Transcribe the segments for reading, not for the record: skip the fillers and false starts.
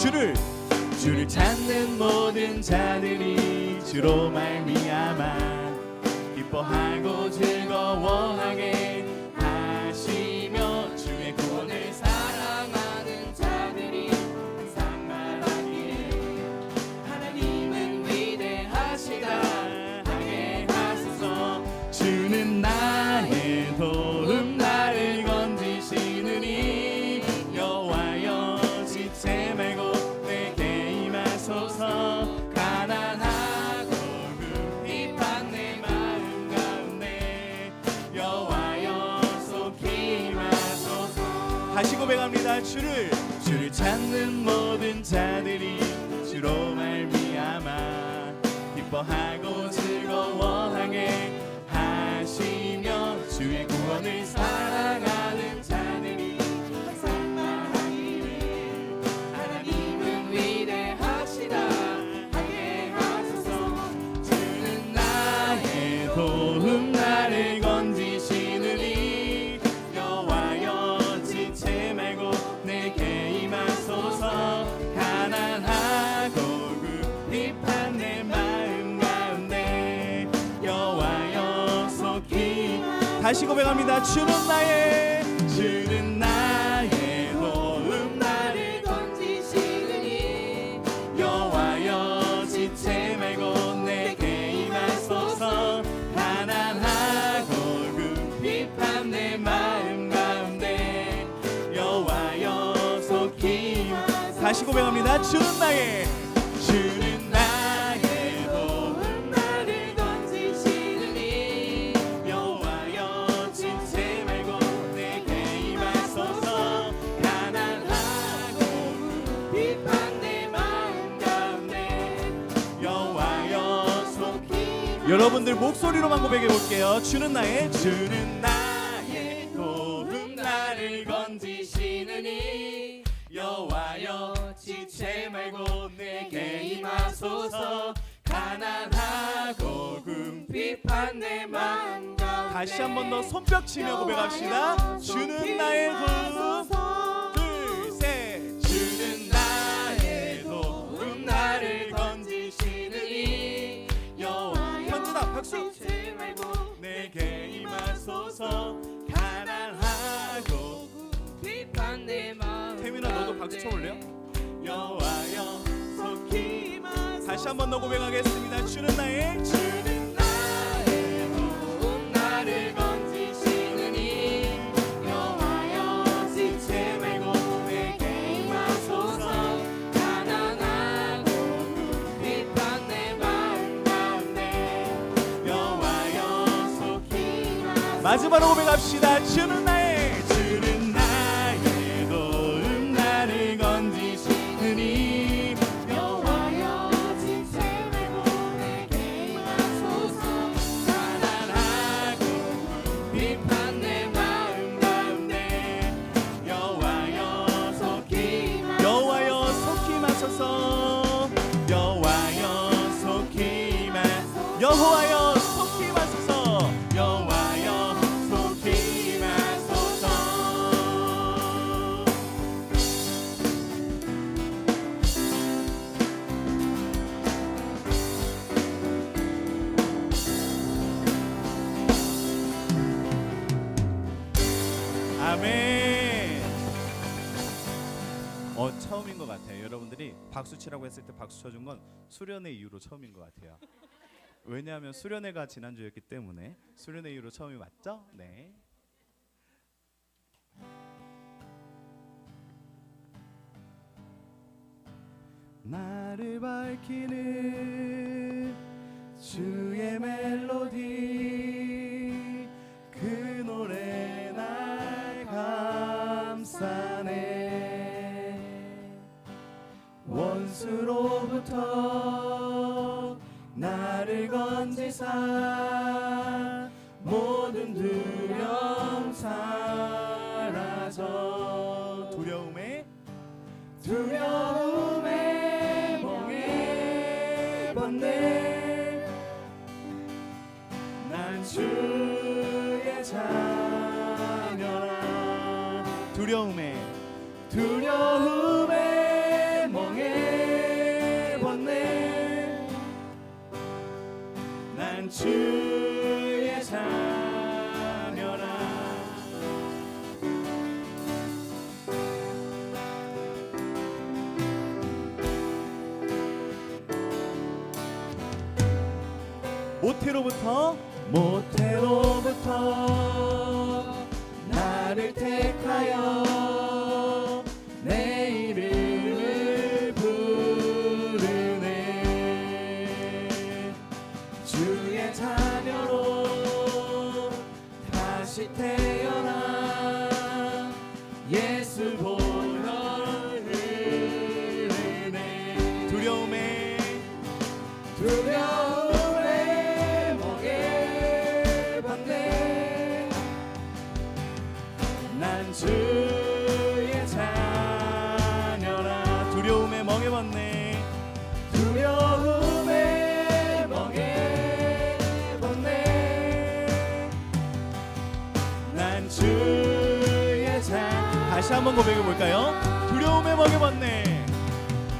주를 찾는 모든 자들이 주로 말미암아 기뻐하고 즐거워하게 하시며 주의 구원을 사랑하는 자들이 항상 말하기를 하나님은 위대하시다 하게 하소서. 주는 나의 도움 나를 건지시느니 여호와여 지체 말고 내게 임하소서. 가난하고 궁핍한 내 마음 가운데 여호와여 속히 임하소서. 다시 고백합니다. 주를 찾는 모든 자들이 주로 말미암아 기뻐하고 즐거워하게 하시며 주의 구원을 사랑하는 자들이 항상 말하기를 하나님은 위대하시다 하게 하소서. 주는 나의 도움 나를 건지시느니 여호와여 지체 말고 내게 임하소서. 가난하고 궁핍한 내 마음 가운데 여호와여 속히. 다시 고백합니다. 주는 나의 도움 나를 건지시느니 여호와여 지체 말고 내게 임하소서. 가난하고 궁핍한 내 마음 가운데 여호와여 속히. 다시 고백합니다. 주는 나의 도움 나를 건지시느니 여호와여 지체 말고 내게 임하소서. 가난하고 궁핍한 내 마음 가운데 여호와여 속히. 여러분들 목소리로만 고백해 볼게요. 주는 나의 도움 나를 건지시느니 여호와여 지체 말고 내게 임하소서. 가난하고 궁핍한 내 마음 가운데. 다시 한 번 더 손뼉 치며 고백합시다. 주는 나의 도움. 둘, 셋. 주는 나의 도움 나를 건지시느니 여호와여 현진아 박수. 지체 말고 내게 임하소서. 가난하고 궁핍한 내 마음. 태민아 너도 박수 쳐볼래요? 여호와여 속히. 다시 한 번 더 고백하겠습니다. 주는 나의 도움 나를 건지시느니 여호와여 지체 말고 내게 임하소서. 가난하고 궁핍한 내 마음 가운데 여호와여 속히. 마지막으로 고백합시다. 주는 나의 도움 나를 건지시느니 여호와여 지체 말고 내게 임하소서. 가난하고 궁핍한 내 마음 가운데 여호와여 속히. 여호와여 속히 임하소서. 여호와여 속히 임하소서. 여호와여 속히 임하소서. 여호와여 속히 임하소서. 아멘. 처음인 것 같아요. 여러분들이 박수 치라고 했을 때 박수 쳐준 건 수련회 이후로 처음인 것 같아요. 왜냐하면 수련회가 지난주였기 때문에 수련회 이후로 처음이 맞죠? 네. 나를 밝히는 주의 멜로디 그 노래 날 감싸네. 원수로부터 나를 건지사 모든 두려움 사라져. 두려움에 멍에 벗네. 난 주의 자녀라. 두려움에 멍에 주의 자녀라. 모태로부터 나를 택하여 내 이름을 부르네. 주의 자녀로 다시 태어나 예수 보혈을 흘리네. 두려움에 멍에 받네. 난 주의 자녀라. 두려움에 멍에 받네. 두려움에 멍에 받네. 난 주의 자녀라. 다시 한번 고백해 볼까요? 두려움에 멍에 받네.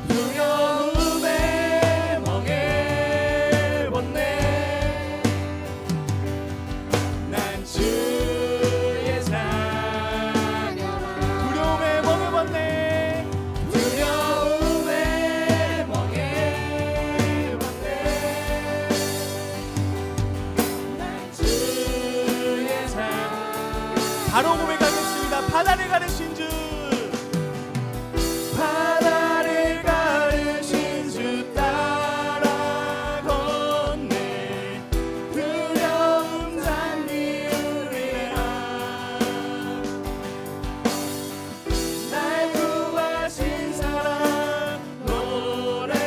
두려움에 멍에 받네. 난 주의 자녀라. 두려움에 멍에 받네. 두려움에 멍에 받네. 난 주의 자녀라. 바로 고백하겠습니다. 바다를 가르신 주, 바다를 가르신 주 따라 걷네. 두려움 잠기우리라. 날 구하신 사랑 노래해.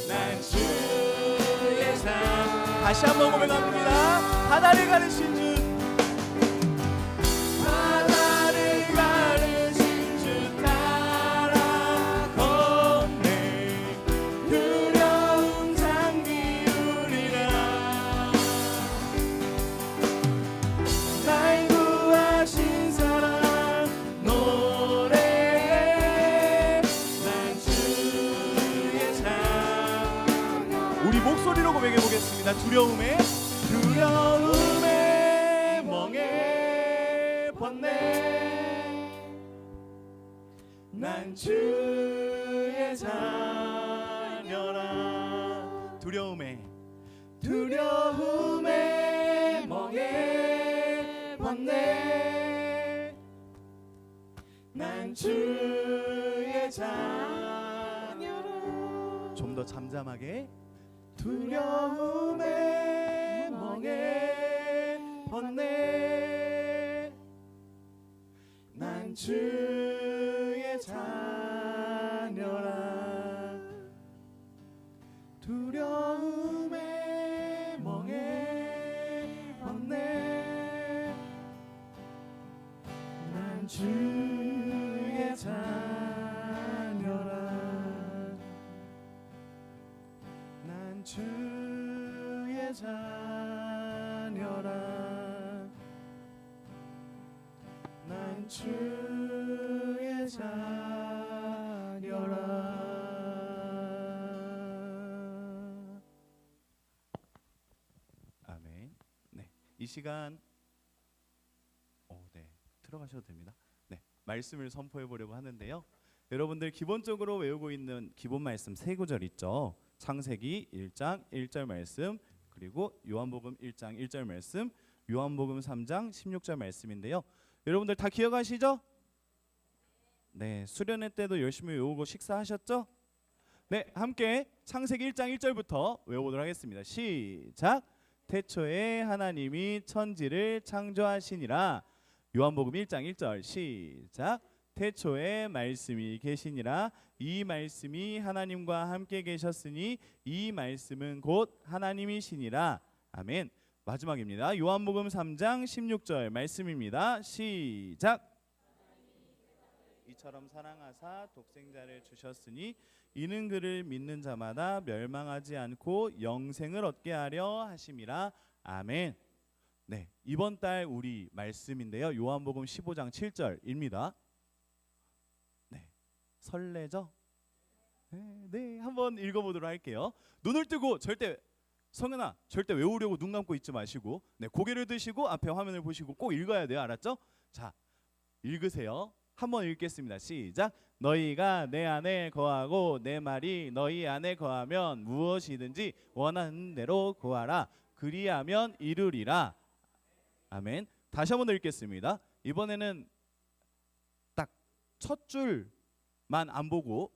난 주의 삶. 다시 한번 고백합니다. 바다를 가르신 주, 바다를 가르신 주 따라 걷네. 두려움 잠기우리라. 날 구하신 사랑 노래해. 난 주의 자녀라. 우리 목소리로 고백해 보겠습니다. 두려움에 멍에 벗네. 난 주의 자녀라. 두려움에 멍에 벗네. 난 주의 자녀라. 좀 더 잠잠하게. 두려움에 멍에 벗네. 난 주의 자녀라. 두려움에 멍에 벗네. 난 주의 자녀라. 난 주의 자녀라. 난 주의 자녀라. 아멘. 네, 이 시간 네, 들어가셔도 됩니다. 네, 말씀을 선포해 보려고 하는데요. 여러분들 기본적으로 외우고 있는 기본 말씀 세 구절 있죠. 창세기 1장 1절 말씀, 그리고 요한복음 1장 1절 말씀, 요한복음 3장 16절 말씀인데요. 여러분들 다 기억하시죠? 네, 수련회 때도 열심히 외우고 식사하셨죠? 네, 함께 창세기 1장 1절부터 외워보도록 하겠습니다. 시작! 태초에 하나님이 천지를 창조하시니라. 요한복음 1장 1절 시작! 태초에 말씀이 계시니라. 이 말씀이 하나님과 함께 계셨으니 이 말씀은 곧 하나님이시니라. 아멘. 마지막입니다. 요한복음 3장 16절 말씀입니다. 시작! 이처럼 사랑하사 독생자를 주셨으니 이는 그를 믿는 자마다 멸망하지 않고 영생을 얻게 하려 하심이라. 아멘. 네, 이번 달 우리 말씀인데요. 요한복음 15장 7절입니다. 네, 설레죠? 네, 한번 읽어보도록 할게요. 눈을 뜨고 절대 성현아, 절대 외우려고 눈 감고 있지 마시고, 네, 고개를 드시고 앞에 화면을 보시고 꼭 읽어야 돼요. 알았죠? 자, 읽으세요. 한번 읽겠습니다. 시작. 너희가 내 안에 거하고 내 말이 너희 안에 거하면 무엇이든지 원하는 대로 구하라. 그리하면 이루리라. 아멘. 다시 한번 읽겠습니다. 이번에는 딱 첫 줄만 안 보고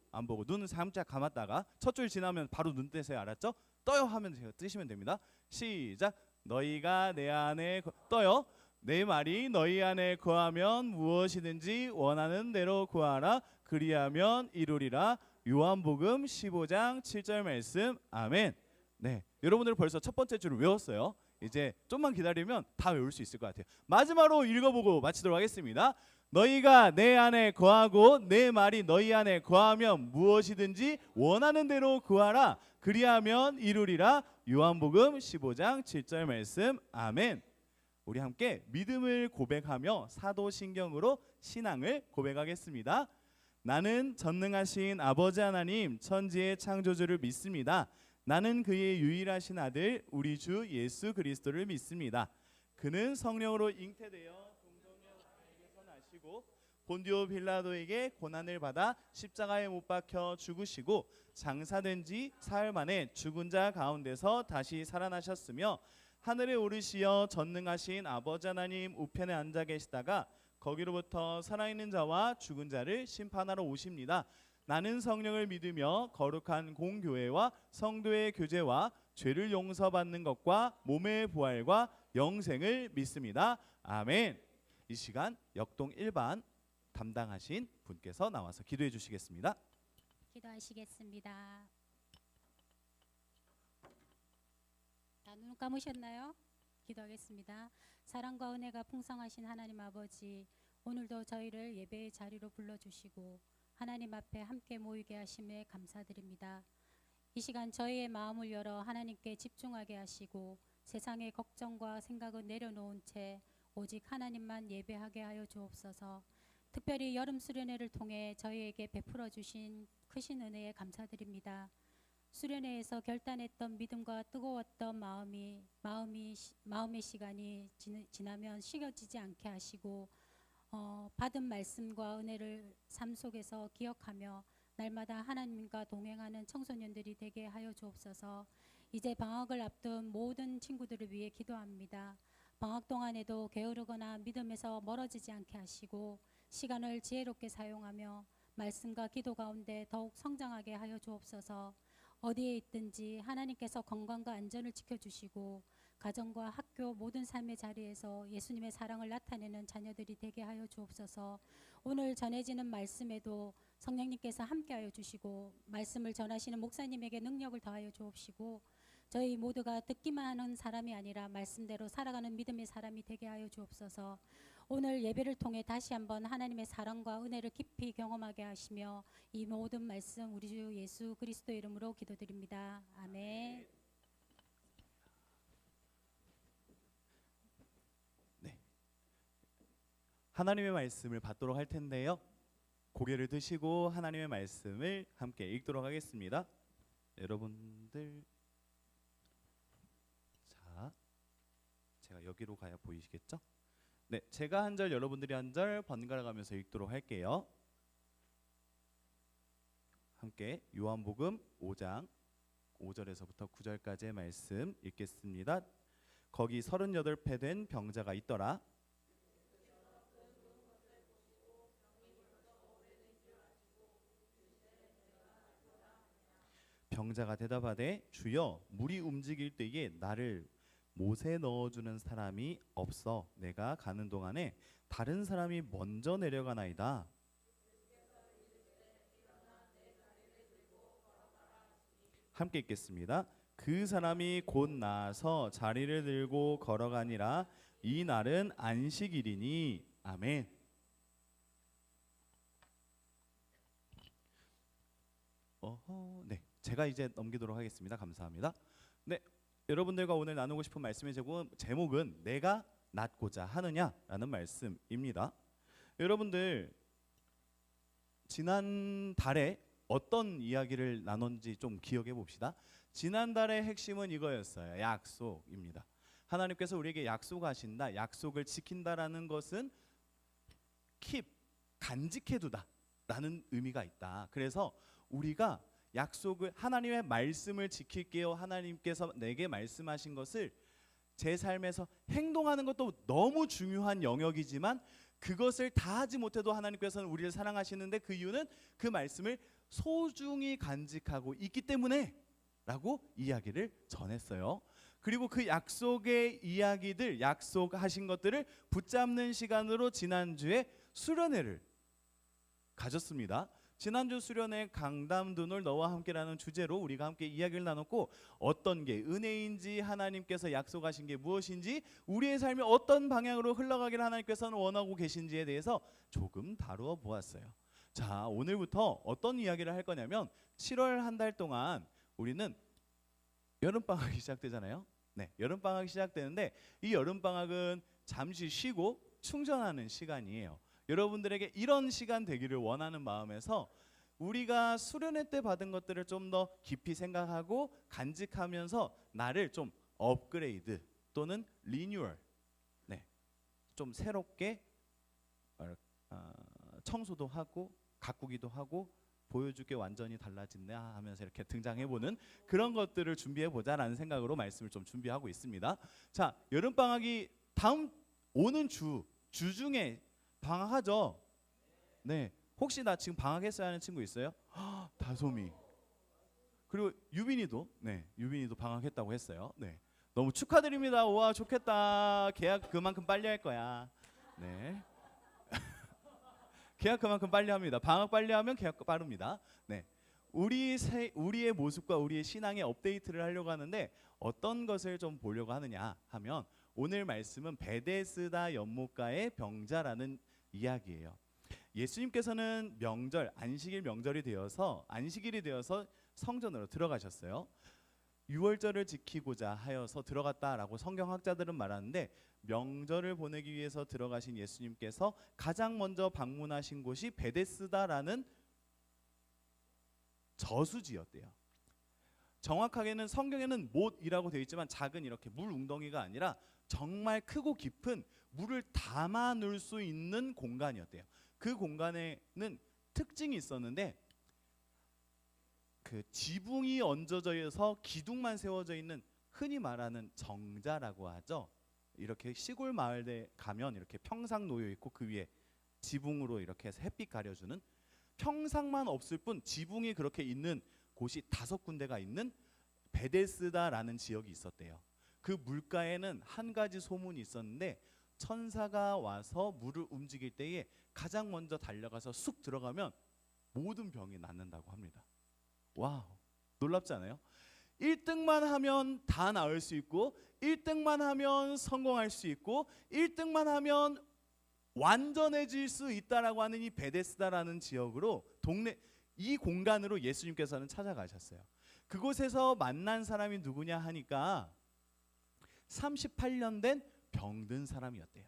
눈을 살짝 감았다가 첫 줄 지나면 바로 눈 떼세요. 알았죠? 떠요 하면 제가 뜨시면 됩니다. 시작. 너희가 내 안에 떠요. 내 말이 너희 안에 거하면 무엇이든지 원하는 대로 구하라. 그리하면 이루리라. 요한복음 15장 7절 말씀. 아멘. 네, 여러분들 벌써 첫 번째 줄을 외웠어요. 이제 좀만 기다리면 다 외울 수 있을 것 같아요. 마지막으로 읽어보고 마치도록 하겠습니다. 너희가 내 안에 거하고 내 말이 너희 안에 거하면 무엇이든지 원하는 대로 구하라. 그리하면 이루리라. 요한복음 15장 7절 말씀. 아멘. 우리 함께 믿음을 고백하며 사도신경으로 신앙을 고백하겠습니다. 나는 전능하신 아버지 하나님 천지의 창조주를 믿습니다. 나는 그의 유일하신 아들 우리 주 예수 그리스도를 믿습니다. 그는 성령으로 잉태되어 동정녀에게서 나시고 본디오 빌라도에게 고난을 받아 십자가에 못 박혀 죽으시고 장사된 지 사흘 만에 죽은 자 가운데서 다시 살아나셨으며 하늘에 오르시어 전능하신 아버지 하나님 우편에 앉아 계시다가 거기로부터 살아있는 자와 죽은 자를 심판하러 오십니다. 나는 성령을 믿으며 거룩한 공교회와 성도의 교제와 죄를 용서받는 것과 몸의 부활과 영생을 믿습니다. 아멘. 이 시간 역동 1반 담당하신 분께서 나와서 기도해 주시겠습니다. 기도하시겠습니다. 눈 감으셨나요? 기도하겠습니다. 사랑과 은혜가 풍성하신 하나님 아버지, 오늘도 저희를 예배의 자리로 불러주시고 하나님 앞에 함께 모이게 하심에 감사드립니다. 이 시간 저희의 마음을 열어 하나님께 집중하게 하시고 세상의 걱정과 생각을 내려놓은 채 오직 하나님만 예배하게 하여 주옵소서. 특별히 여름 수련회를 통해 저희에게 베풀어 주신 크신 은혜에 감사드립니다. 수련회에서 결단했던 믿음과 뜨거웠던 마음의 시간이 지나면 식어지지 않게 하시고 받은 말씀과 은혜를 삶 속에서 기억하며 날마다 하나님과 동행하는 청소년들이 되게 하여 주옵소서. 이제 방학을 앞둔 모든 친구들을 위해 기도합니다. 방학 동안에도 게으르거나 믿음에서 멀어지지 않게 하시고 시간을 지혜롭게 사용하며 말씀과 기도 가운데 더욱 성장하게 하여 주옵소서. 어디에 있든지 하나님께서 건강과 안전을 지켜주시고 가정과 학교 모든 삶의 자리에서 예수님의 사랑을 나타내는 자녀들이 되게 하여 주옵소서. 오늘 전해지는 말씀에도 성령님께서 함께하여 주시고 말씀을 전하시는 목사님에게 능력을 더하여 주옵시고 저희 모두가 듣기만 하는 사람이 아니라 말씀대로 살아가는 믿음의 사람이 되게 하여 주옵소서. 오늘 예배를 통해 다시 한번 하나님의 사랑과 은혜를 깊이 경험하게 하시며 이 모든 말씀 우리 주 예수 그리스도 이름으로 기도드립니다. 아멘. 네, 하나님의 말씀을 받도록 할 텐데요. 고개를 드시고 하나님의 말씀을 함께 읽도록 하겠습니다. 여러분들, 자, 제가 여기로 가야 보이시겠죠? 네, 제가 한 절 여러분들이 한 절 번갈아 가면서 읽도록 할게요. 함께 요한복음 5장 5절에서부터 9절까지의 말씀 읽겠습니다. 거기 38배 된 병자가 있더라. 병자가 대답하되 주여 물이 움직일 때에 나를 못에 넣어주는 사람이 없어 내가 가는 동안에 다른 사람이 먼저 내려가나이다. 함께 읽겠습니다. 그 사람이 곧 나아서 자리를 들고 걸어가니라. 이 날은 안식일이니. 아멘. 네, 제가 이제 넘기도록 하겠습니다. 감사합니다. 네, 여러분들과 오늘 나누고 싶은 말씀의 제목은 내가 낫고자 하느냐라는 말씀입니다. 여러분들 지난 달에 어떤 이야기를 나눴는지 좀 기억해 봅시다. 지난달의 핵심은 이거였어요. 약속입니다. 하나님께서 우리에게 약속하신다. 약속을 지킨다라는 것은 keep, 간직해두다라는 의미가 있다. 그래서 우리가 약속을, 하나님의 말씀을 지킬게요. 하나님께서 내게 말씀하신 것을 제 삶에서 행동하는 것도 너무 중요한 영역이지만 그것을 다 하지 못해도 하나님께서는 우리를 사랑하시는데 그 이유는 그 말씀을 소중히 간직하고 있기 때문에 라고 이야기를 전했어요. 그리고 그 약속의 이야기들, 약속하신 것들을 붙잡는 시간으로 지난주에 수련회를 가졌습니다. 지난주 수련회 강담 눈을 너와 함께라는 주제로 우리가 함께 이야기를 나눴고, 어떤 게 은혜인지, 하나님께서 약속하신 게 무엇인지, 우리의 삶이 어떤 방향으로 흘러가기를 하나님께서는 원하고 계신지에 대해서 조금 다루어 보았어요. 자, 오늘부터 어떤 이야기를 할 거냐면 7월 한 달 동안 우리는 여름방학이 시작되잖아요. 네, 여름방학이 시작되는데 이 여름방학은 잠시 쉬고 충전하는 시간이에요. 여러분들에게 이런 시간 되기를 원하는 마음에서 우리가 수련회 때 받은 것들을 좀 더 깊이 생각하고 간직하면서 나를 좀 업그레이드 또는 리뉴얼, 네, 좀 새롭게 청소도 하고 가꾸기도 하고 보여줄게 완전히 달라진다 하면서 이렇게 등장해보는 그런 것들을 준비해보자라는 생각으로 말씀을 좀 준비하고 있습니다. 자, 여름방학이 다음 오는 주 중에 방학하죠? 네. 혹시 나 지금 방학했어야 하는 친구 있어요? 다솜이. 그리고 유빈이도, 네, 유빈이도 방학했다고 했어요. 네. 너무 축하드립니다. 와, 좋겠다. 계약 그만큼 빨리 할 거야. 네. 계약 그만큼 빨리 합니다. 방학 빨리 하면 계약 빠릅니다. 네. 우리의 모습과 우리의 신앙의 업데이트를 하려고 하는데 어떤 것을 좀 보려고 하느냐 하면 오늘 말씀은 베데스다 연못가의 병자라는 이야기예요. 예수님께서는 명절, 안식일 명절이 되어서 안식일이 되어서 성전으로 들어가셨어요. 유월절을 지키고자 하여서 들어갔다라고 성경학자들은 말하는데, 명절을 보내기 위해서 들어가신 예수님께서 가장 먼저 방문하신 곳이 베데스다라는 저수지였대요. 정확하게는 성경에는 못이라고 되어 있지만 작은 이렇게 물 웅덩이가 아니라 정말 크고 깊은 물을 담아 놓을 수 있는 공간이었대요. 그 공간에는 특징이 있었는데 그 지붕이 얹어져 있어서 기둥만 세워져 있는, 흔히 말하는 정자라고 하죠. 이렇게 시골 마을에 가면 이렇게 평상 놓여 있고 그 위에 지붕으로 이렇게 해서 햇빛 가려주는, 평상만 없을 뿐 지붕이 그렇게 있는 곳이 5군데가 있는 베데스다라는 지역이 있었대요. 그 물가에는 한 가지 소문이 있었는데, 천사가 와서 물을 움직일 때에 가장 먼저 달려가서 쑥 들어가면 모든 병이 낫는다고 합니다. 와우, 놀랍지 않아요? 1등만 하면 다 나을 수 있고 1등만 하면 성공할 수 있고 1등만 하면 완전해질 수 있다라고 하는 이 베데스다라는 지역으로, 이 공간으로 예수님께서는 찾아가셨어요. 그곳에서 만난 사람이 누구냐 하니까 38년 된 병든 사람이었대요.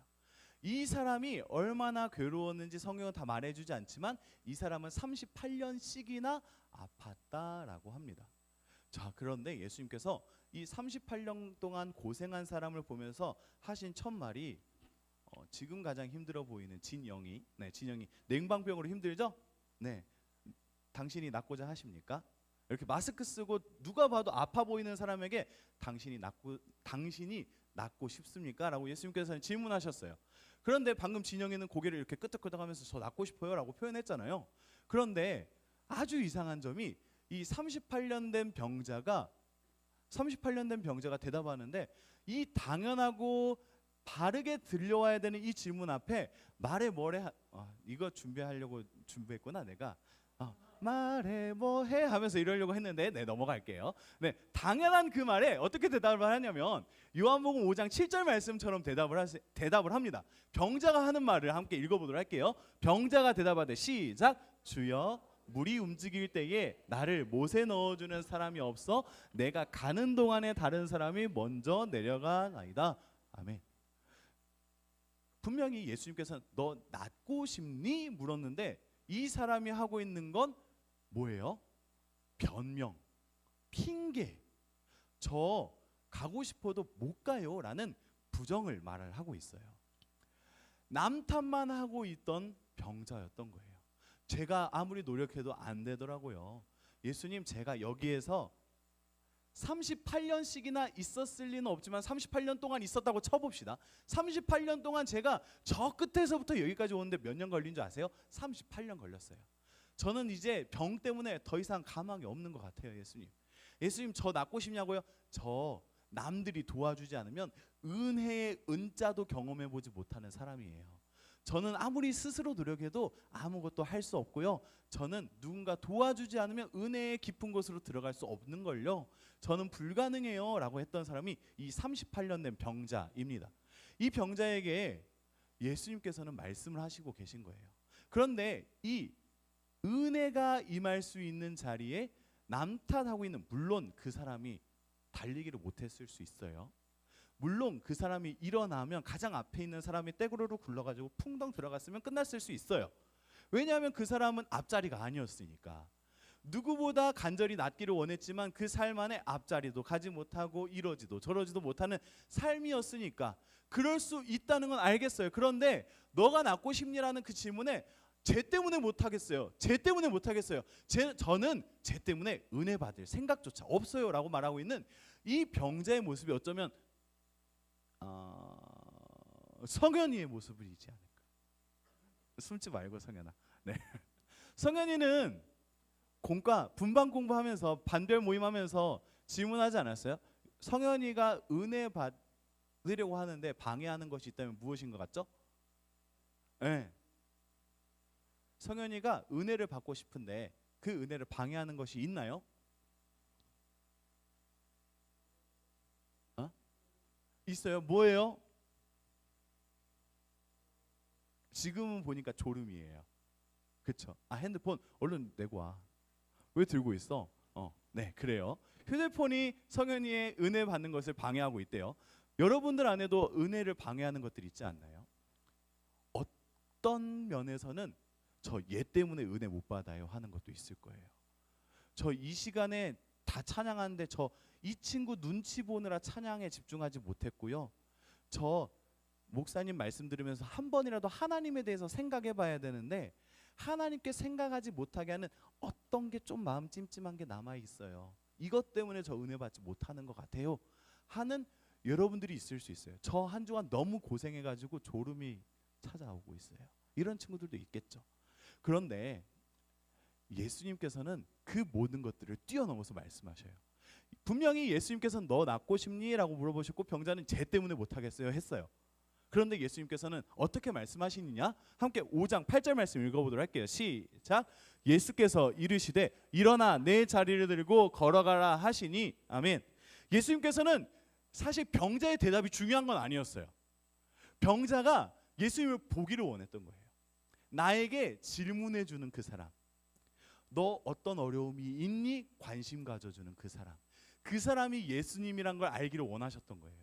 이 사람이 얼마나 괴로웠는지 성경은 다 말해주지 않지만 이 사람은 38년씩이나 아팠다라고 합니다. 자, 그런데 예수님께서 이 38년 동안 고생한 사람을 보면서 하신 첫 말이 지금 가장 힘들어 보이는 진영이, 네, 진영이 냉방병으로 힘들죠? 네, 당신이 낫고자 하십니까? 이렇게 마스크 쓰고 누가 봐도 아파 보이는 사람에게 당신이 낫고 싶습니까? 라고 예수님께서는 질문하셨어요. 그런데 방금 진영이는 고개를 이렇게 끄덕끄덕하면서 저 낫고 싶어요 라고 표현했잖아요. 그런데 아주 이상한 점이 이 38년 된 병자가 대답하는데, 이 당연하고 바르게 들려와야 되는 이 질문 앞에 말해 뭐래 이거 준비했구나 내가. 말해 뭐해 하면서 이러려고 했는데, 네, 넘어갈게요. 네, 당연한 그 말에 어떻게 대답을 하냐면 요한복음 5장 7절 말씀처럼 대답을 합니다. 병자가 하는 말을 함께 읽어보도록 할게요. 병자가 대답하되 시작. 주여, 물이 움직일 때에 나를 못에 넣어주는 사람이 없어 내가 가는 동안에 다른 사람이 먼저 내려가나이다. 아멘. 분명히 예수님께서는 너 낫고 싶니? 물었는데 이 사람이 하고 있는 건 뭐예요? 변명, 핑계. 저 가고 싶어도 못 가요 라는 부정을 말을 하고 있어요. 남 탓만 하고 있던 병자였던 거예요. 제가 아무리 노력해도 안 되더라고요. 예수님, 제가 여기에서 38년씩이나 있었을 리는 없지만 38년 동안 있었다고 쳐봅시다. 38년 동안 제가 저 끝에서부터 여기까지 오는데 몇 년 걸린 줄 아세요? 38년 걸렸어요. 저는 이제 병 때문에 더 이상 가망이 없는 것 같아요. 예수님, 예수님 저 낫고 싶냐고요? 저 남들이 도와주지 않으면 은혜의 은자도 경험해보지 못하는 사람이에요. 저는 아무리 스스로 노력해도 아무것도 할 수 없고요. 저는 누군가 도와주지 않으면 은혜의 깊은 곳으로 들어갈 수 없는 걸요. 저는 불가능해요 라고 했던 사람이 이 38년 된 병자입니다. 이 병자에게 예수님께서는 말씀을 하시고 계신 거예요. 그런데 이 은혜가 임할 수 있는 자리에 남 탓하고 있는, 물론 그 사람이 달리기를 못했을 수 있어요. 물론 그 사람이 일어나면 가장 앞에 있는 사람이 떼구르르 굴러가지고 풍덩 들어갔으면 끝났을 수 있어요. 왜냐하면 그 사람은 앞자리가 아니었으니까. 누구보다 간절히 낫기를 원했지만 그 삶 안에 앞자리도 가지 못하고 이러지도 저러지도 못하는 삶이었으니까 그럴 수 있다는 건 알겠어요. 그런데 너가 낫고 싶니라는 그 질문에 쟤 때문에 못하겠어요. 쟤 때문에 못하겠어요. 저는 쟤 때문에 은혜 받을 생각조차 없어요 라고 말하고 있는 이 병자의 모습이 어쩌면 성현이의 모습이지 않을까. 숨지 말고 성현아. 네. 성현이는 분반 공부하면서 반별 모임하면서 질문하지 않았어요? 성현이가 은혜 받으려고 하는데 방해하는 것이 있다면 무엇인 것 같죠? 네. 성현이가 은혜를 받고 싶은데 그 은혜를 방해하는 것이 있나요? 있어요. 뭐예요? 지금은 보니까 졸음이에요. 그쵸? 핸드폰 얼른 내고 와. 왜 들고 있어? 네, 그래요. 휴대폰이 성현이의 은혜 받는 것을 방해하고 있대요. 여러분들 안에도 은혜를 방해하는 것들이 있지 않나요? 어떤 면에서는 저 얘 때문에 은혜 못 받아요 하는 것도 있을 거예요. 저 이 시간에 다 찬양하는데 이 친구 눈치 보느라 찬양에 집중하지 못했고요. 저 목사님 말씀 들으면서 한 번이라도 하나님에 대해서 생각해 봐야 되는데 하나님께 생각하지 못하게 하는 어떤 게 좀 마음 찜찜한 게 남아 있어요. 이것 때문에 저 은혜 받지 못하는 것 같아요 하는 여러분들이 있을 수 있어요. 저 한 주간 너무 고생해가지고 졸음이 찾아오고 있어요. 이런 친구들도 있겠죠. 그런데 예수님께서는 그 모든 것들을 뛰어넘어서 말씀하셔요. 분명히 예수님께서는 너 낫고 싶니? 라고 물어보셨고 병자는 쟤 때문에 못하겠어요 했어요. 그런데 예수님께서는 어떻게 말씀하시느냐? 함께 5장 8절 말씀 읽어보도록 할게요. 시작. 예수께서 이르시되 일어나 내 자리를 들고 걸어가라 하시니. 아멘. 예수님께서는 사실 병자의 대답이 중요한 건 아니었어요. 병자가 예수님을 보기를 원했던 거예요. 나에게 질문해 주는 그 사람, 너 어떤 어려움이 있니? 관심 가져주는 그 사람, 그 사람이 예수님이란 걸 알기를 원하셨던 거예요.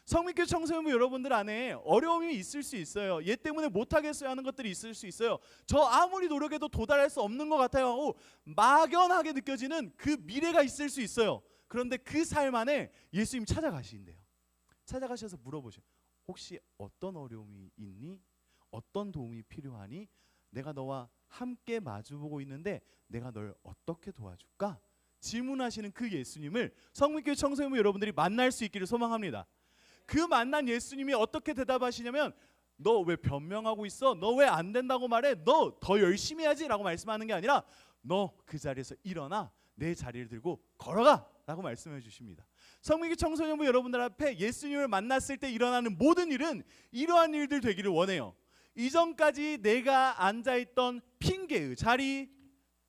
성민교회 청소년부 여러분들 안에 어려움이 있을 수 있어요. 얘 때문에 못하겠어요 하는 것들이 있을 수 있어요. 저 아무리 노력해도 도달할 수 없는 것 같아요 하고 막연하게 느껴지는 그 미래가 있을 수 있어요. 그런데 그 삶 안에 예수님 찾아가신대요. 찾아가셔서 물어보셔요. 혹시 어떤 어려움이 있니? 어떤 도움이 필요하니? 내가 너와 함께 마주보고 있는데 내가 널 어떻게 도와줄까? 질문하시는 그 예수님을 성민교회 청소년부 여러분들이 만날 수 있기를 소망합니다. 그 만난 예수님이 어떻게 대답하시냐면 너 왜 변명하고 있어? 너 왜 안 된다고 말해? 너 더 열심히 해야지 라고 말씀하는 게 아니라 너 그 자리에서 일어나 내 자리를 들고 걸어가 라고 말씀해 주십니다. 성민교회 청소년부 여러분들 앞에 예수님을 만났을 때 일어나는 모든 일은 이러한 일들 되기를 원해요. 이전까지 내가 앉아있던 핑계의 자리,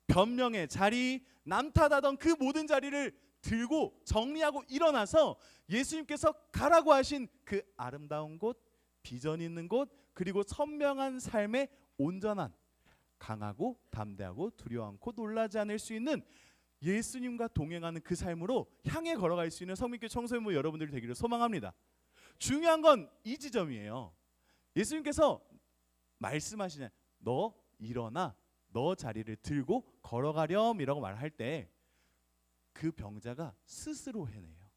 변명의 자리, 남 탓하던 그 모든 자리를 들고 정리하고 일어나서 예수님께서 가라고 하신 그 아름다운 곳, 비전 있는 곳, 그리고 선명한 삶의 온전한, 강하고 담대하고 두려워 않고 놀라지 않을 수 있는 예수님과 동행하는 그 삶으로 향해 걸어갈 수 있는 성민교회 청소년부 여러분들이 되기를 소망합니다. 중요한 건 이 지점이에요. 예수님께서 말씀하시냐, 너 일어나 너 자리를 들고 걸어가렴이라고 말할 때 그 병자가 스스로 해내요.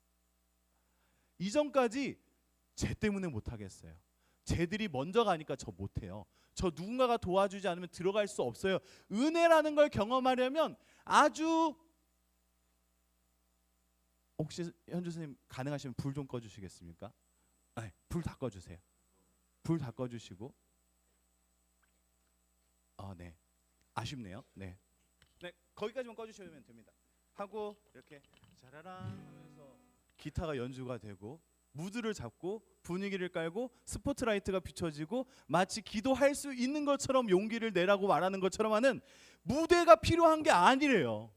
이전까지 쟤 때문에 못하겠어요. 쟤들이 먼저 가니까 저 못해요. 저 누군가가 도와주지 않으면 들어갈 수 없어요. 은혜라는 걸 경험하려면 아주, 혹시 현주 선생님 가능하시면 불 좀 꺼주시겠습니까? 네, 불 다 꺼주세요. 불 다 꺼주시고. 네, 아쉽네요. 네, 거기까지만 꺼주시면 됩니다. 하고 이렇게 자라랑 하면서 기타가 연주가 되고 무드를 잡고 분위기를 깔고 스포트라이트가 비춰지고 마치 기도할 수 있는 것처럼 용기를 내라고 말하는 것처럼 하는 무대가 필요한 게 아니래요.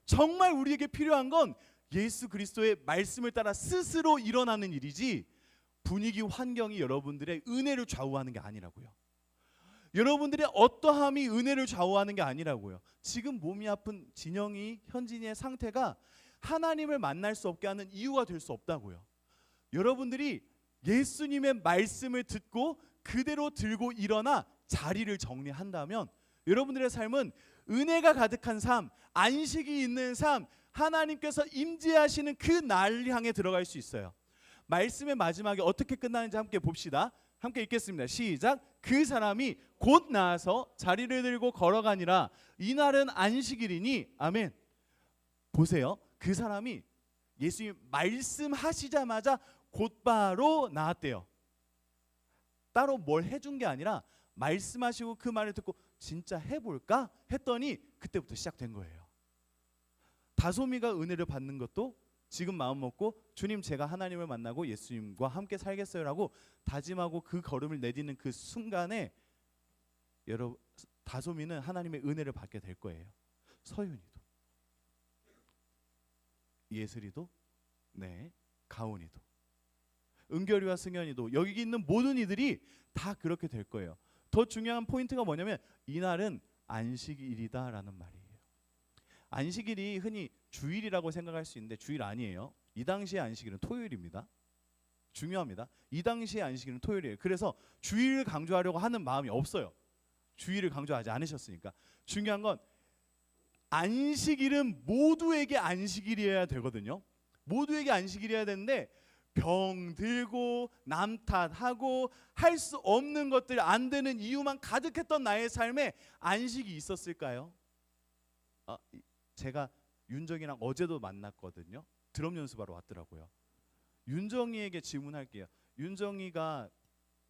정말 우리에게 필요한 건 예수 그리스도의 말씀을 따라 스스로 일어나는 일이지, 분위기 환경이 여러분들의 은혜를 좌우하는 게 아니라고요. 여러분들의 어떠함이 은혜를 좌우하는 게 아니라고요. 지금 몸이 아픈 진영이, 현진이의 상태가 하나님을 만날 수 없게 하는 이유가 될 수 없다고요. 여러분들이 예수님의 말씀을 듣고 그대로 들고 일어나 자리를 정리한다면 여러분들의 삶은 은혜가 가득한 삶, 안식이 있는 삶, 하나님께서 임재하시는 그 날을 향해 들어갈 수 있어요. 말씀의 마지막에 어떻게 끝나는지 함께 봅시다. 함께 읽겠습니다. 시작. 그 사람이 곧 나아서 자리를 들고 걸어가니라. 이날은 안식일이니. 아멘. 보세요. 그 사람이 예수님 말씀하시자마자 곧바로 나았대요. 따로 뭘 해준 게 아니라 말씀하시고 그 말을 듣고 진짜 해볼까 했더니 그때부터 시작된 거예요. 다솜이가 은혜를 받는 것도 지금 마음 먹고 주님 제가 하나님을 만나고 예수님과 함께 살겠어요라고 다짐하고 그 걸음을 내딛는 그 순간에 여러분 다솜이는 하나님의 은혜를 받게 될 거예요. 서윤이도, 예슬이도, 가온이도, 은결이와 승현이도, 여기 있는 모든 이들이 다 그렇게 될 거예요. 더 중요한 포인트가 뭐냐면 이날은 안식일이다라는 말이에요. 안식일이 흔히 주일이라고 생각할 수 있는데 주일 아니에요. 이 당시의 안식일은 토요일입니다. 중요합니다. 이 당시의 안식일은 토요일이에요. 그래서 주일을 강조하려고 하는 마음이 없어요. 주일을 강조하지 않으셨으니까. 중요한 건 안식일은 모두에게 안식일이어야 되거든요. 모두에게 안식일이어야 되는데 병 들고 남 탓하고 할 수 없는 것들, 안 되는 이유만 가득했던 나의 삶에 안식이 있었을까요? 제가 윤정이랑 어제도 만났거든요. 드럼 연습하러 왔더라고요. 윤정이에게 질문할게요. 윤정이가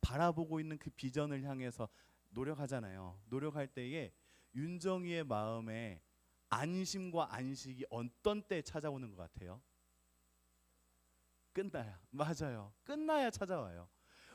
바라보고 있는 그 비전을 향해서 노력하잖아요. 노력할 때에 윤정이의 마음에 안심과 안식이 어떤 때 찾아오는 것 같아요? 끝나야. 맞아요. 끝나야 찾아와요.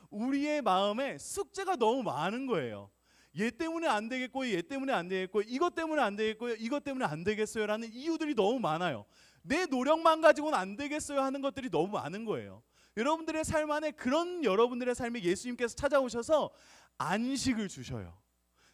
우리의 마음에 숙제가 너무 많은 거예요. 얘 때문에 안 되겠고요. 얘 때문에 안 되겠고요. 이것 때문에 안 되겠고요. 이것 때문에 안 되겠어요. 라는 이유들이 너무 많아요. 내 노력만 가지고는 안 되겠어요 하는 것들이 너무 많은 거예요. 여러분들의 삶 안에 그런 여러분들의 삶에 예수님께서 찾아오셔서 안식을 주셔요.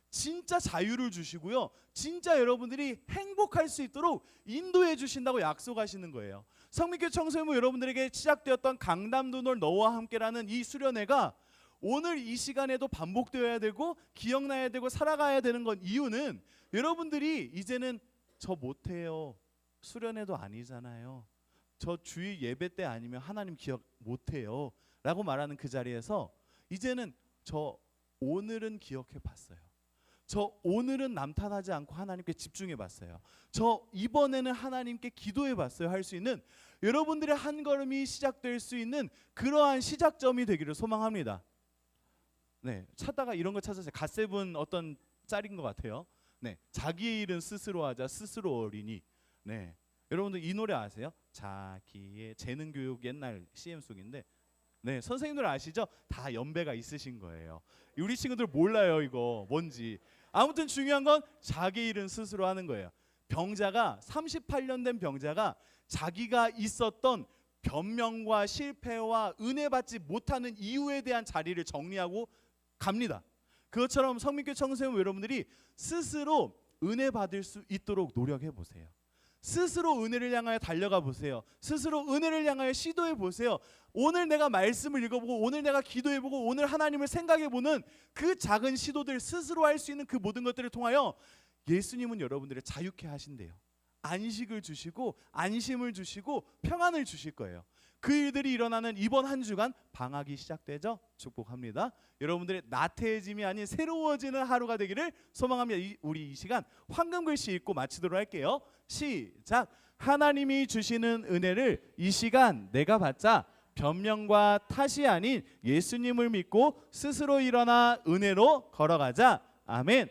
진짜 자유를 주시고요. 진짜 여러분들이 행복할 수 있도록 인도해 주신다고 약속하시는 거예요. 성민교회 청소년부 여러분들에게 시작되었던 강담도 널 너와 함께라는 이 수련회가 오늘 이 시간에도 반복되어야 되고 기억나야 되고 살아가야 되는 건 이유는 여러분들이 이제는 저 못해요. 수련회도 아니잖아요. 저 주일 예배 때 아니면 하나님 기억 못해요. 라고 말하는 그 자리에서 이제는 저 오늘은 기억해 봤어요. 저 오늘은 남 탓하지 않고 하나님께 집중해 봤어요. 저 이번에는 하나님께 기도해 봤어요. 할 수 있는 여러분들의 한 걸음이 시작될 수 있는 그러한 시작점이 되기를 소망합니다. 찾다가 이런 거 찾았어요. 갓세븐 어떤 짤인 것 같아요. 자기의 일은 스스로 하자 스스로 어리니. 여러분들 이 노래 아세요? 자기의 재능 교육 옛날 CM 속인데 선생님들 아시죠? 다 연배가 있으신 거예요. 우리 친구들 몰라요 이거 뭔지. 아무튼 중요한 건 자기 일은 스스로 하는 거예요. 병자가 38년 된 병자가 자기가 있었던 변명과 실패와 은혜 받지 못하는 이유에 대한 자리를 정리하고 갑니다. 그것처럼 성민교회 청소년 여러분들이 스스로 은혜 받을 수 있도록 노력해 보세요. 스스로 은혜를 향하여 달려가 보세요. 스스로 은혜를 향하여 시도해 보세요. 오늘 내가 말씀을 읽어보고 오늘 내가 기도해보고 오늘 하나님을 생각해보는 그 작은 시도들, 스스로 할 수 있는 그 모든 것들을 통하여 예수님은 여러분들을 자유케 하신대요. 안식을 주시고 안심을 주시고 평안을 주실 거예요. 그 일들이 일어나는 이번 한 주간 방학이 시작되죠. 축복합니다. 여러분들의 나태해짐이 아닌 새로워지는 하루가 되기를 소망합니다. 우리 이 시간 황금 글씨 읽고 마치도록 할게요. 시작. 하나님이 주시는 은혜를 이 시간 내가 받자 변명과 탓이 아닌 예수님을 믿고 스스로 일어나 은혜로 걸어가자. 아멘.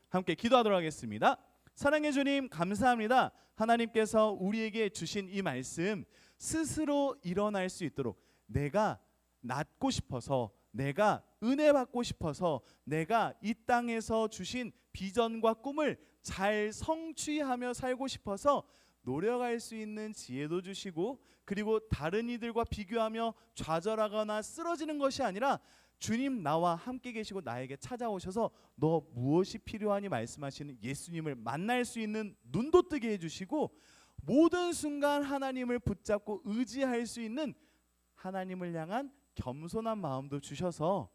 함께 기도하도록 하겠습니다. 사랑해 주님 감사합니다. 하나님께서 우리에게 주신 이 말씀 스스로 일어날 수 있도록 내가 낫고 싶어서, 내가 은혜 받고 싶어서, 내가 이 땅에서 주신 비전과 꿈을 잘 성취하며 살고 싶어서 노력할 수 있는 지혜도 주시고, 그리고 다른 이들과 비교하며 좌절하거나 쓰러지는 것이 아니라 주님 나와 함께 계시고 나에게 찾아오셔서 너 무엇이 필요하니 말씀하시는 예수님을 만날 수 있는 눈도 뜨게 해주시고, 모든 순간 하나님을 붙잡고 의지할 수 있는 하나님을 향한 겸손한 마음도 주셔서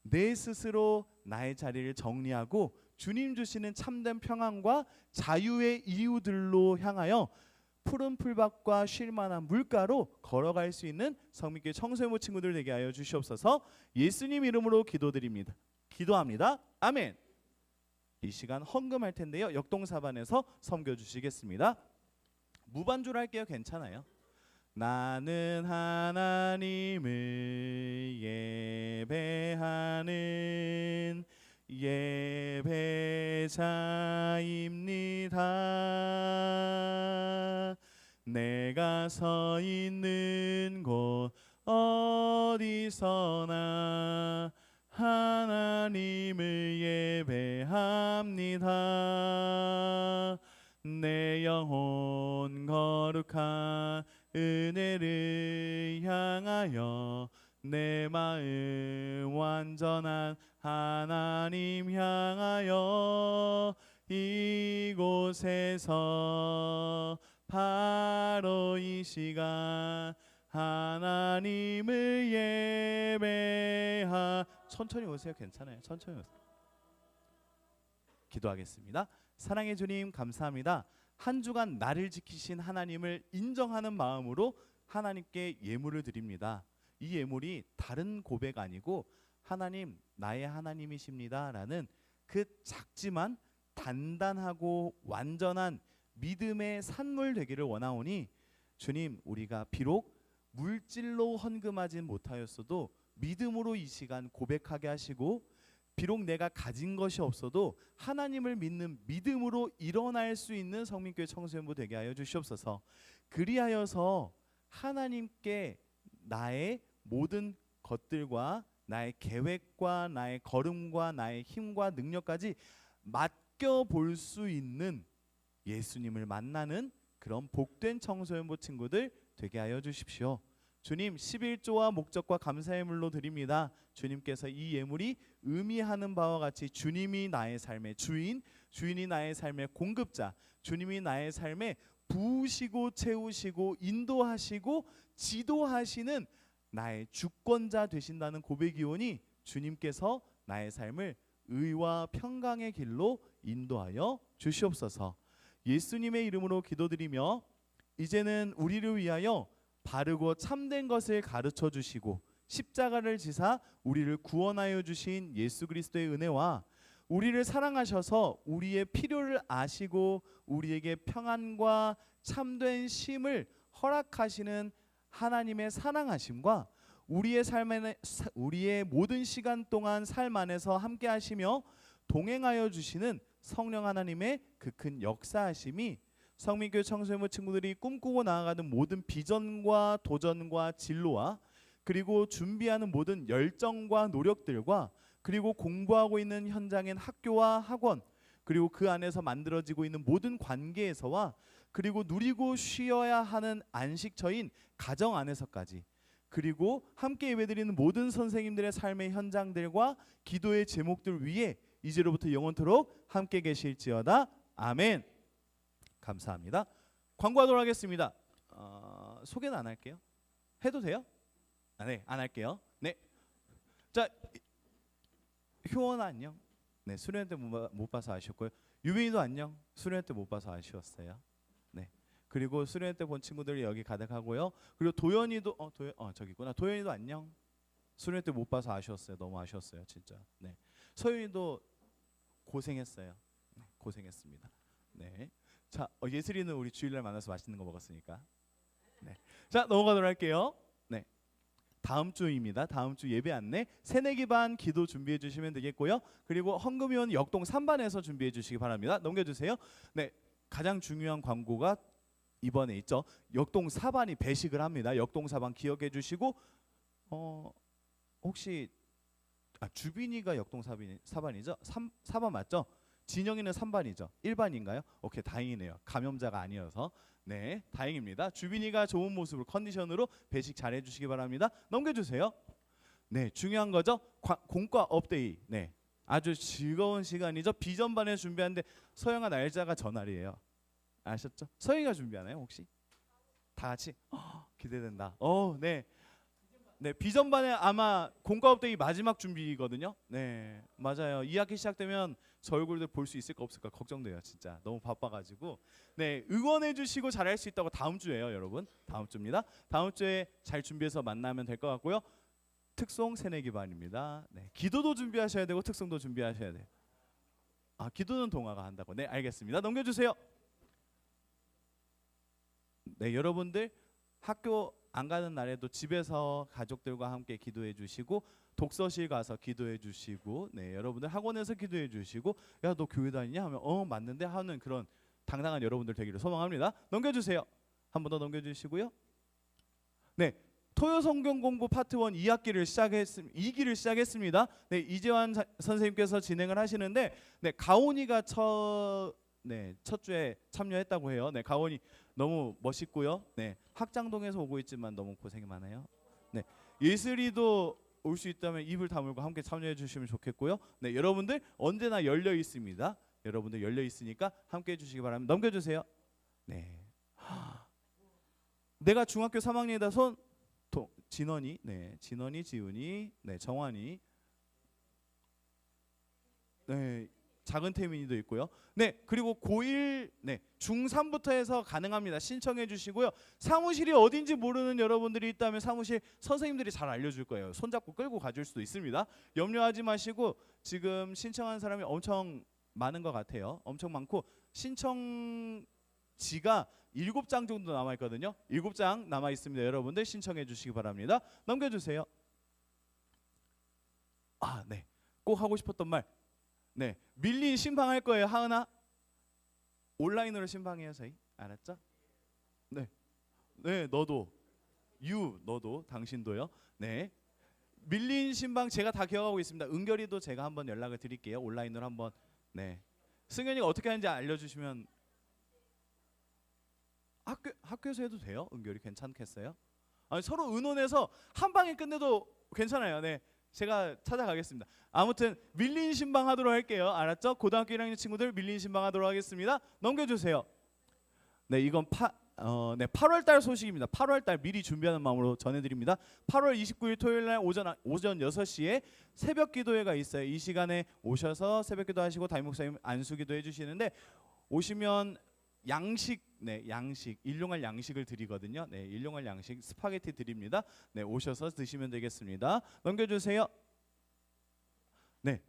내 스스로 나의 자리를 정리하고 주님 주시는 참된 평안과 자유의 이유들로 향하여 푸른 풀밭과 쉴만한 물가로 걸어갈 수 있는 성민교회 청소년부 친구들 되게 하여 주시옵소서. 예수님 이름으로 기도합니다. 아멘. 이 시간 헌금할 텐데요. 역동사반에서 섬겨 주시겠습니다. 무반주로 할게요. 괜찮아요. 나는 하나님을 예배하는 예배자입니다. 내가 서 있는 곳 어디서나 하나님을 예배합니다. 내 영혼 거룩한 은혜를 향하여 내 마음 완전한 하나님 향하여 이곳에서 바로 이 시간 하나님을 천천히 오세요. 괜찮아요. 천천히 오세요. 기도하겠습니다. 사랑의 주님 감사합니다. 한 주간 나를 지키신 하나님을 인정하는 마음으로 하나님께 예물을 드립니다. 이 예물이 다른 고백 아니고 하나님 나의 하나님이십니다 라는 그 작지만 단단하고 완전한 믿음의 산물 되기를 원하오니 주님, 우리가 비록 물질로 헌금하진 못하였어도 믿음으로 이 시간 고백하게 하시고, 비록 내가 가진 것이 없어도 하나님을 믿는 믿음으로 일어날 수 있는 성민교회 청소년부 되게 하여 주시옵소서. 그리하여서 하나님께 나의 모든 것들과 나의 계획과 나의 걸음과 나의 힘과 능력까지 맡겨볼 수 있는 예수님을 만나는 그런 복된 청소년부 친구들 되게 하여 주십시오. 주님, 11조와 목적과 감사의 물로 드립니다. 주님께서 이 예물이 의미하는 바와 같이 주님이 나의 삶의 주인, 주인이 나의 삶의 공급자, 주님이 나의 삶에 부으시고 채우시고 인도하시고 지도하시는 나의 주권자 되신다는 고백이오니 주님께서 나의 삶을 의와 평강의 길로 인도하여 주시옵소서. 예수님의 이름으로 기도드리며 이제는 우리를 위하여 바르고 참된 것을 가르쳐 주시고 십자가를 지사 우리를 구원하여 주신 예수 그리스도의 은혜와 우리를 사랑하셔서 우리의 필요를 아시고 우리에게 평안과 참된 쉼을 허락하시는 하나님의 사랑하심과 우리의 모든 시간 동안 삶 안에서 함께 하시며 동행하여 주시는 성령 하나님의 그 큰 역사하심이 성민교회 청소년부 친구들이 꿈꾸고 나아가는 모든 비전과 도전과 진로와 그리고 준비하는 모든 열정과 노력들과 그리고 공부하고 있는 현장인 학교와 학원 그리고 그 안에서 만들어지고 있는 모든 관계에서와 그리고 누리고 쉬어야 하는 안식처인 가정 안에서까지 그리고 함께 예배드리는 모든 선생님들의 삶의 현장들과 기도의 제목들 위에 이제로부터 영원토록 함께 계실지어다. 아멘. 감사합니다. 광고하도록 하겠습니다. 소개는 안 할게요. 해도 돼요? 네, 안 할게요. 네. 자, 효원 안녕. 네, 수련 때 못 봐서 아쉬웠고요. 유빈이도 안녕. 수련 때 못 봐서 아쉬웠어요. 네. 그리고 수련 때 본 친구들이 여기 가득하고요. 그리고 도연이도 저기 있구나. 도연이도 안녕. 수련 때 못 봐서 아쉬웠어요. 너무 아쉬웠어요, 진짜. 네. 서윤이도 고생했어요. 네, 고생했습니다. 네. 자, 예슬이는 우리 주일날 만나서 맛있는 거 먹었으니까. 네. 자, 넘어가도록 할게요. 네. 다음 주입니다. 다음 주 예배 안내 새내기 반 기도 준비해 주시면 되겠고요. 그리고 헌금위원 역동 3반에서 준비해 주시기 바랍니다. 넘겨주세요. 네, 가장 중요한 광고가 이번에 있죠. 역동 4반이 배식을 합니다. 역동 4반 기억해 주시고 혹시 주빈이가 역동 4반이죠? 4반 맞죠? 진영이는 3반이죠. 1반인가요? 오케이, 다행이네요. 감염자가 아니어서. 네, 다행입니다. 주빈이가 좋은 모습으로 컨디션으로 배식 잘 해주시기 바랍니다. 넘겨주세요. 네, 중요한 거죠. 공과 업데이. 네, 아주 즐거운 시간이죠. 비전반에 준비하는데 서영아 날짜가 전날이에요. 아셨죠? 서영이가 준비하나요 혹시? 다 같이? 기대된다. 네. 네, 비전반에 아마 공과 업데이 마지막 준비거든요. 네, 맞아요. 2학기 시작되면 저 얼굴들 볼 수 있을까 없을까 걱정돼요. 진짜 너무 바빠가지고. 네, 응원해 주시고 잘할 수 있다고 다음 주에요, 여러분. 다음 주입니다. 다음 주에 잘 준비해서 만나면 될 것 같고요. 특송 새내기 반입니다. 네, 기도도 준비하셔야 되고 특송도 준비하셔야 돼요. 기도는 동아가 한다고. 네, 알겠습니다. 넘겨주세요. 네, 여러분들 학교 안 가는 날에도 집에서 가족들과 함께 기도해 주시고 독서실 가서 기도해 주시고, 네, 여러분들 학원에서 기도해 주시고, 야, 너 교회 다니냐 하면 맞는데 하는 그런 당당한 여러분들 되기를 소망합니다. 넘겨주세요. 한 번 더 넘겨주시고요. 네, 토요 성경 공부 파트 1 2기를 시작했습니다. 네, 이재환 선생님께서 진행을 하시는데, 네, 가온이가 첫 주에 참여했다고 해요. 네, 가온이 너무 멋있고요. 네, 학장동에서 오고 있지만 너무 고생이 많아요. 네, 예슬이도 올 수 있다면 입을 다물고 함께 참여해 주시면 좋겠고요. 네, 여러분들 언제나 열려 있습니다. 여러분들 열려 있으니까 함께 해주시기 바랍니다. 넘겨주세요. 네, 내가 중학교 3학년이다 손. 진원이, 네, 진원이, 지훈이, 네, 정환이, 네, 작은 태민이도 있고요. 네, 그리고 고1, 네, 중3부터 해서 가능합니다. 신청해 주시고요. 사무실이 어딘지 모르는 여러분들이 있다면 사무실 선생님들이 잘 알려줄 거예요. 손잡고 끌고 가줄 수도 있습니다. 염려하지 마시고 지금 신청한 사람이 엄청 많은 것 같아요. 엄청 많고 신청지가 7장 정도 남아있거든요. 7장 남아있습니다. 여러분들 신청해 주시기 바랍니다. 넘겨주세요. 네, 꼭 하고 싶었던 말. 네, 밀린 신방할 거예요. 하은아, 온라인으로 신방해요. 저희 알았죠? 네, 네, 너도 너도 당신도요. 네, 밀린 신방 제가 다 기억하고 있습니다. 은결이도 제가 한번 연락을 드릴게요. 온라인으로 한번. 네, 승현이가 어떻게 하는지 알려주시면. 학교에서 해도 돼요? 은결이 괜찮겠어요? 서로 의논해서 한 방에 끝내도 괜찮아요. 네, 제가 찾아가겠습니다. 아무튼 밀린 신방 하도록 할게요. 알았죠? 고등학교 1학년 친구들 밀린 신방 하도록 하겠습니다. 넘겨주세요. 네, 이건 8월달 소식입니다. 8월달 미리 준비하는 마음으로 전해드립니다. 8월 29일 토요일날 오전 6시에 새벽 기도회가 있어요. 이 시간에 오셔서 새벽 기도하시고 담임 목사님 안수 기도 해주시는데, 오시면 양식 일용할 양식을 드리거든요. 네, 일용할 양식 스파게티 드립니다. 네, 오셔서 드시면 되겠습니다. 넘겨주세요. 네,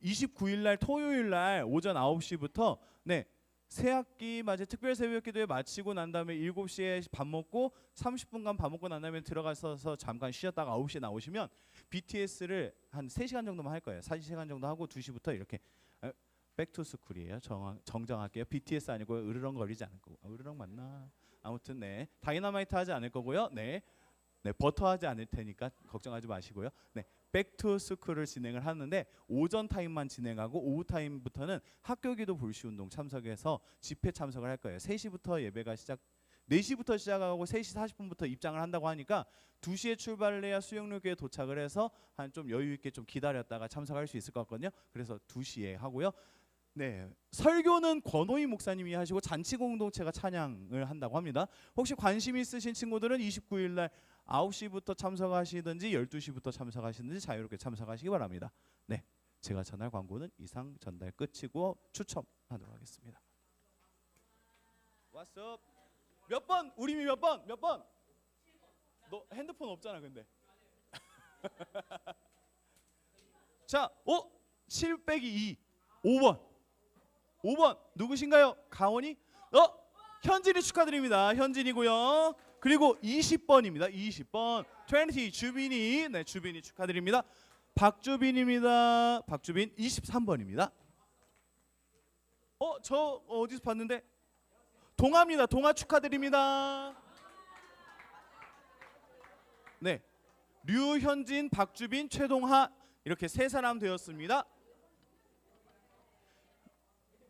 29일 날 토요일 날 오전 9시부터 네, 새학기 맞이 특별 새벽 기도회 마치고 난 다음에 7시에 밥 먹고 30분간 밥 먹고 난 다음에 들어가서 잠깐 쉬었다가 9시에 나오시면 BTS를 한 3시간 정도만 할 거예요. 4시간 정도 하고 2시부터 이렇게 백투스쿨이에요. 정정할게요. BTS 아니고 으르렁거리지 않을 거고. 으르렁 맞나? 아무튼 네, 다이너마이트 하지 않을 거고요. 네, 버터 하지 않을 테니까 걱정하지 마시고요. 네, 백투스쿨을 진행을 하는데 오전 타임만 진행하고 오후 타임부터는 학교기도 불시 운동 참석해서 집회 참석을 할 거예요. 3시부터 예배가 4시부터 시작하고 3시 40분부터 입장을 한다고 하니까 2시에 출발을 해야 수영료교에 도착을 해서 한 좀 여유 있게 좀 기다렸다가 참석할 수 있을 것 같거든요. 그래서 2시에 하고요. 네, 설교는 권호희 목사님이 하시고 잔치 공동체가 찬양을 한다고 합니다. 혹시 관심 있으신 친구들은 29일 날 9시부터 참석하시든지 12시부터 참석하시든지 자유롭게 참석하시기 바랍니다. 네, 제가 전할 광고는 이상 전달 끝이고 추첨하도록 하겠습니다. 왓썹 몇 번? 우림이 몇 번? 몇 번? 너 핸드폰 없잖아 근데. 자, 7 빼기 2 5번 5번 누구신가요? 가온이? 현진이 축하드립니다. 현진이고요. 그리고 20번입니다. 20번 20 주빈이. 네, 주빈이 축하드립니다. 박주빈입니다. 박주빈 23번입니다. 저 어디서 봤는데? 동아입니다. 동아 축하드립니다. 네, 류현진, 박주빈, 최동하 이렇게 세 사람 되었습니다.